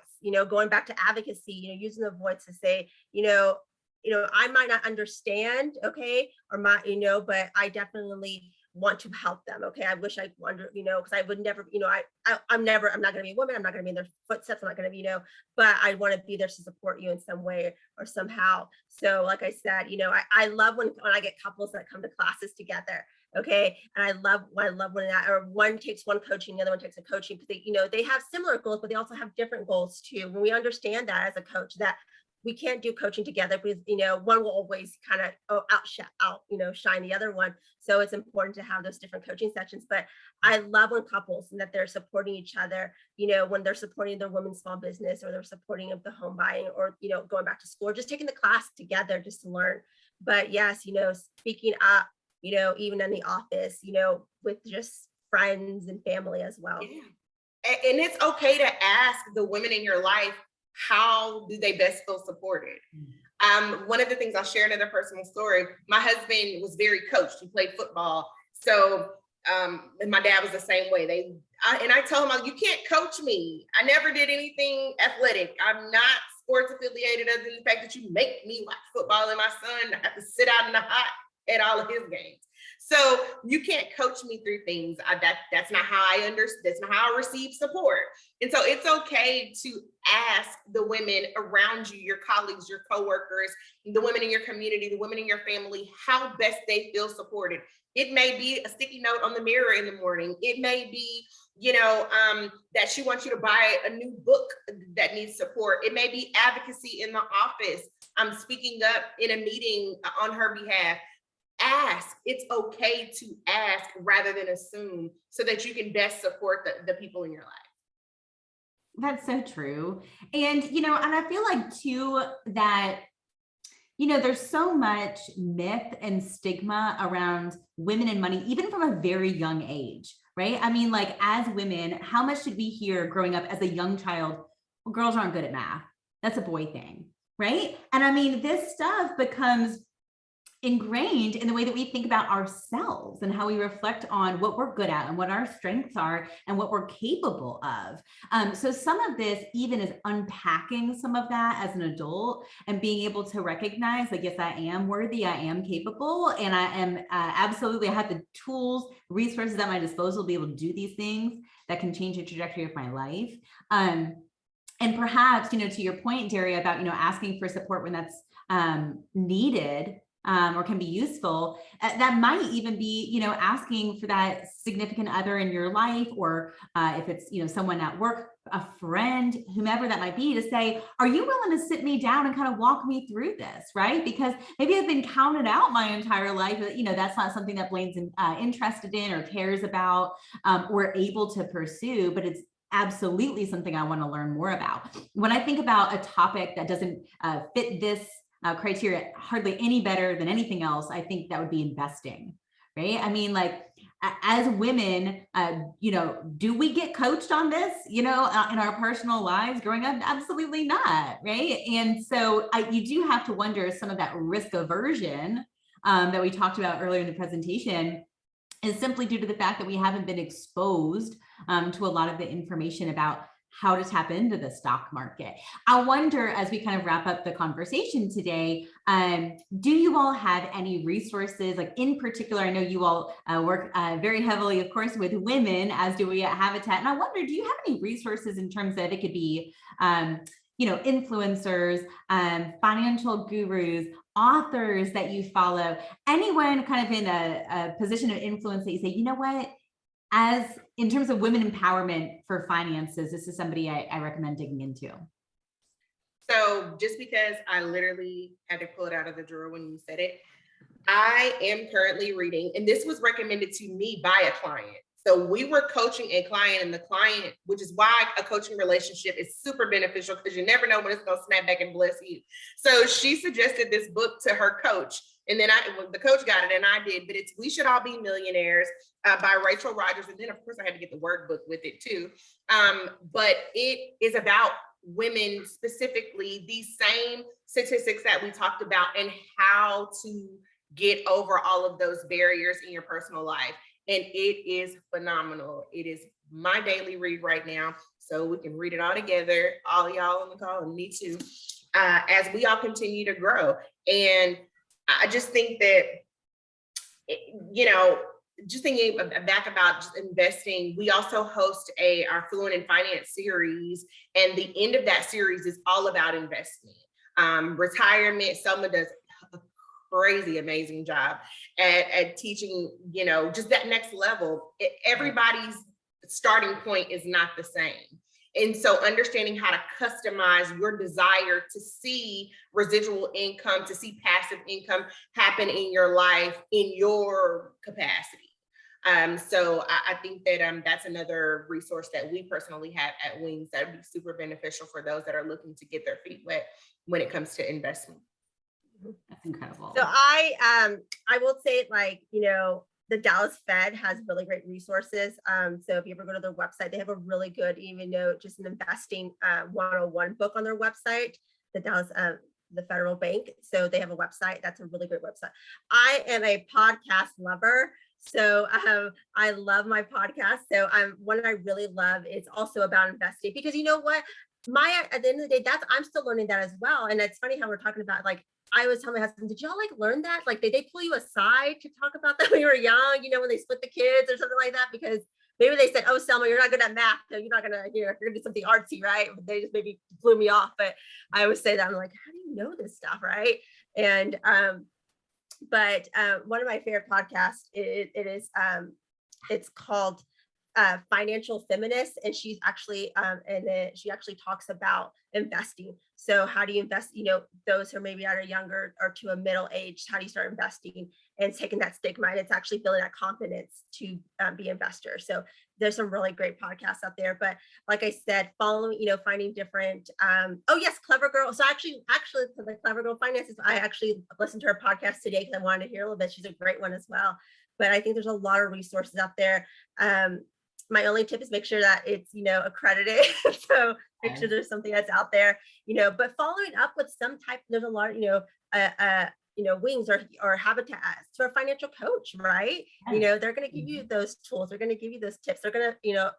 going back to advocacy, using their voice to say, I might not understand, okay, or but I definitely want to help them. Okay. I wish I wonder, because I would never, I'm not going to be a woman. I'm not going to be in their footsteps. I'm not going to be, but I want to be there to support you in some way or somehow. So like I said, I love when I get couples that come to classes together. Okay. And I love when that, or one takes one coaching, the other one takes a coaching, because they have similar goals, but they also have different goals too. When we understand that as a coach, that we can't do coaching together, because one will always kind of shine the other one. So it's important to have those different coaching sessions. But I love when couples, and that they're supporting each other, when they're supporting their women's small business, or they're supporting of the home buying, or going back to school, or just taking the class together just to learn. But yes, speaking up, even in the office, with just friends and family as well. Yeah. And it's okay to ask the women in your life, how do they best feel supported? One of the things I'll share another personal story. My husband was very coached. He played football. So, and my dad was the same way. I told him, you can't coach me. I never did anything athletic. I'm not sports affiliated, other than the fact that you make me watch football, and my son have to sit out in the hot at all of his games. So you can't coach me through things. That's not how I understand. That's not how I receive support. And so it's okay to ask the women around you, your colleagues, your coworkers, the women in your community, the women in your family, how best they feel supported. It may be a sticky note on the mirror in the morning. It may be, that she wants you to buy a new book that needs support. It may be advocacy in the office. I'm speaking up in a meeting on her behalf. Ask. It's okay to ask rather than assume, so that you can best support the people in your life. That's so true. And, and I feel like too, that, there's so much myth and stigma around women and money, even from a very young age, right? I mean, like, as women, how much did we hear growing up as a young child? Well, girls aren't good at math. That's a boy thing, right? And I mean, this stuff becomes ingrained in the way that we think about ourselves and how we reflect on what we're good at and what our strengths are and what we're capable of. So some of this even is unpacking some of that as an adult and being able to recognize, like, yes, I am worthy, I am capable, and I am absolutely, I have the tools, resources at my disposal to be able to do these things that can change the trajectory of my life. And perhaps, to your point, Daria, about, asking for support when that's needed, or can be useful, that might even be, asking for that significant other in your life, or if it's, someone at work, a friend, whomever that might be, to say, are you willing to sit me down and kind of walk me through this, right? Because maybe I've been counted out my entire life, that's not something that Blaine's interested in or cares about, or able to pursue, but it's absolutely something I want to learn more about. When I think about a topic that doesn't fit this criteria hardly any better than anything else, I think that would be investing, right? I mean, like, as women, do we get coached on this, in our personal lives growing up? Absolutely not, right? And so you do have to wonder, some of that risk aversion that we talked about earlier in the presentation is simply due to the fact that we haven't been exposed to a lot of the information about how to tap into the stock market. I wonder, as we kind of wrap up the conversation today, do you all have any resources, like in particular? I know you all work very heavily, of course, with women, as do we at Habitat. And I wonder, do you have any resources in terms of, it could be, influencers, financial gurus, authors that you follow, anyone kind of in a position of influence that you say, you know what, as in terms of women empowerment for finances, this is somebody I recommend digging into? So just because I literally had to pull it out of the drawer when you said it, I am currently reading, and this was recommended to me by a client. So we were coaching a client, and the client, which is why a coaching relationship is super beneficial, because you never know when it's going to snap back and bless you. So she suggested this book to her coach, and then the coach got it and I did, but it's We Should All Be Millionaires by Rachel Rodgers. And then of course I had to get the workbook with it too. But it is about women, specifically these same statistics that we talked about, and how to get over all of those barriers in your personal life. And it is phenomenal. It is my daily read right now. So we can read it all together, all of y'all on the call, and me too, as we all continue to grow. And I just think that, just thinking back about just investing, we also host our Fluent in Finance series, and the end of that series is all about investment. Retirement, Selma does a crazy amazing job at teaching, just that next level. Everybody's starting point is not the same. And so understanding how to customize your desire to see residual income, to see passive income happen in your life in your capacity. So I think that that's another resource that we personally have at Wings that would be super beneficial for those that are looking to get their feet wet when it comes to investment. That's incredible. So I will say, the Dallas Fed has really great resources. So if you ever go to their website, they have a really good, just an investing 101 book on their website, the Dallas, the Federal Bank. So they have a website. That's a really great website. I am a podcast lover. So I love my podcast. So one I really love is also about investing, because you know what, at the end of the day, I'm still learning that as well. And it's funny how we're talking about, I was telling my husband, did y'all learn that? Did they pull you aside to talk about that when you were young, when they split the kids or something like that? Because maybe they said, oh, Selma, you're not good at math. So you're not going to, you're going to do something artsy, right? They just maybe blew me off. But I always say that, I'm like, how do you know this stuff, right? And, but one of my favorite podcasts, it's called Financial Feminist, and she's actually she actually talks about investing. So how do you invest, those who are maybe at a younger or to a middle age, how do you start investing and taking that stigma, and it's actually building that confidence to be investors. So there's some really great podcasts out there. But like I said, following, finding different, oh yes, Clever Girl. So actually for the Clever Girl Finances, I actually listened to her podcast today because I wanted to hear a little bit. She's a great one as well. But I think there's a lot of resources out there. My only tip is make sure that it's, accredited. So make sure there's something that's out there, but following up with some type, there's a lot, Wings or Habitat to a financial coach, right? They're going to give you those tools. They're going to give you those tips. They're going to,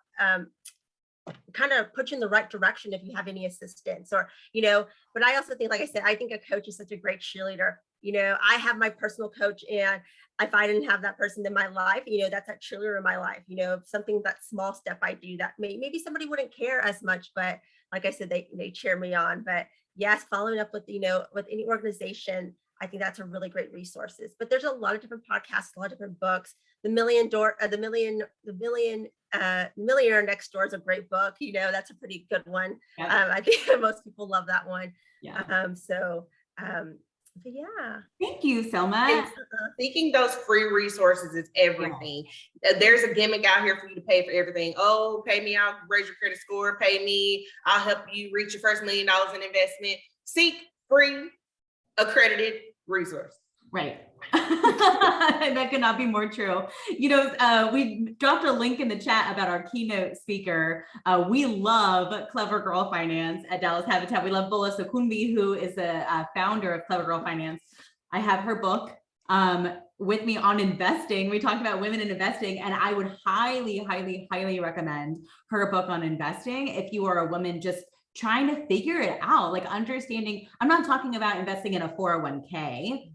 kind of put you in the right direction if you have any assistance but I also think, like I said, I think a coach is such a great cheerleader. I have my personal coach, and if I didn't have that person in my life, that's that cheerleader in my life, something, that small step I do that maybe somebody wouldn't care as much, but like I said, they cheer me on. But yes, following up with, with any organization, I think that's a really great resources. But there's a lot of different podcasts, a lot of different books. The Millionaire Next Door is a great book. That's a pretty good one. Yeah. I think most people love that one. Yeah. But yeah. Thank you, Selma. And seeking those free resources is everything. There's a gimmick out here for you to pay for everything. Oh, pay me, I'll raise your credit score. Pay me, I'll help you reach your first $1 million in investment. Seek free, accredited resource. Right. That could not be more true. We dropped a link in the chat about our keynote speaker. We love Clever Girl Finance at Dallas Habitat. We love Bola Sokunbi, who is the founder of Clever Girl Finance. I have her book with me on investing. We talked about women in investing, and I would highly, highly, highly recommend her book on investing if you are a woman just trying to figure it out, like understanding. I'm not talking about investing in a 401k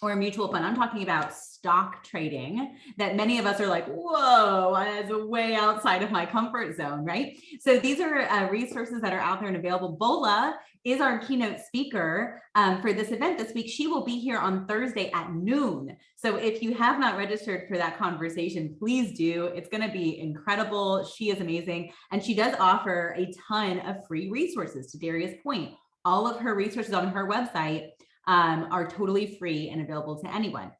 or a mutual fund. I'm talking about stock trading that many of us are like, whoa, that's way outside of my comfort zone, right? So these are resources that are out there and available. Bola is our keynote speaker for this event this week. She will be here on Thursday at noon. So if you have not registered for that conversation, please do. It's going to be incredible. She is amazing. And she does offer a ton of free resources, to Daria's point. All of her resources on her website are totally free and available to anyone.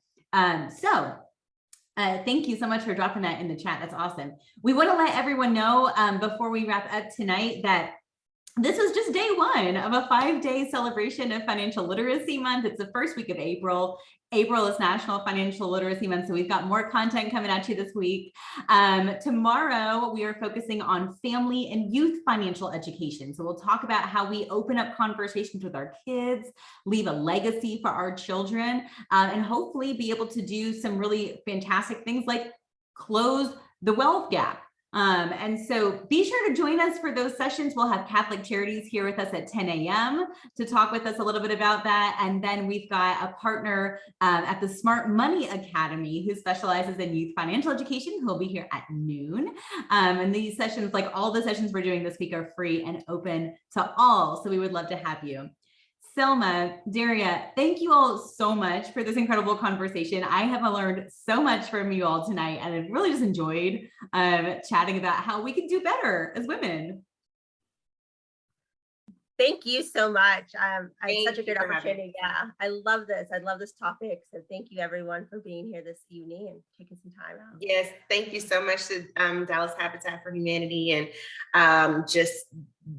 Thank you so much for dropping that in the chat. That's awesome. We want to let everyone know before we wrap up tonight that this was just day one of a 5-day celebration of Financial Literacy Month. It's the first week of April. April is National Financial Literacy Month, so we've got more content coming at you this week. Tomorrow, we are focusing on family and youth financial education. So we'll talk about how we open up conversations with our kids, leave a legacy for our children, and hopefully be able to do some really fantastic things like close the wealth gap. And so be sure to join us for those sessions. We'll have Catholic Charities here with us at 10 a.m. to talk with us a little bit about that. And then we've got a partner at the Smart Money Academy who specializes in youth financial education, who will be here at noon. And these sessions, like all the sessions we're doing this week, are free and open to all. So we would love to have you. Selma, Daria, thank you all so much for this incredible conversation. I have learned so much from you all tonight, and I've really just enjoyed chatting about how we can do better as women. Thank you so much. It's such a good opportunity. Yeah, I love this. I love this topic. So thank you everyone for being here this evening and taking some time out. Yes, thank you so much to Dallas Habitat for Humanity and just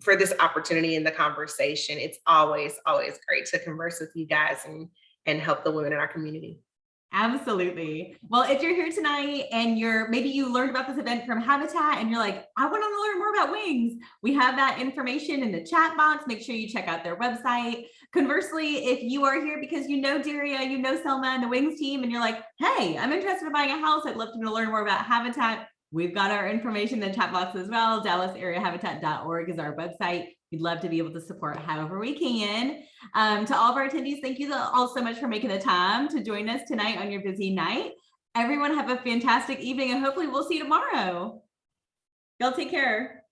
for this opportunity in the conversation. It's always great to converse with you guys and help the women in our community. Absolutely. Well, if you're here tonight and maybe you learned about this event from Habitat and you're like, I want to learn more about Wings, we have that information in the chat box. Make sure you check out their website. Conversely, if you are here because you know Daria, you know Selma and the Wings team, and you're like, hey, I'm interested in buying a house, I'd love to learn more about Habitat, we've got our information in the chat box as well. DallasAreaHabitat.org is our website. We'd love to be able to support however we can. To all of our attendees, thank you all so much for making the time to join us tonight on your busy night. Everyone have a fantastic evening, and hopefully we'll see you tomorrow. Y'all take care.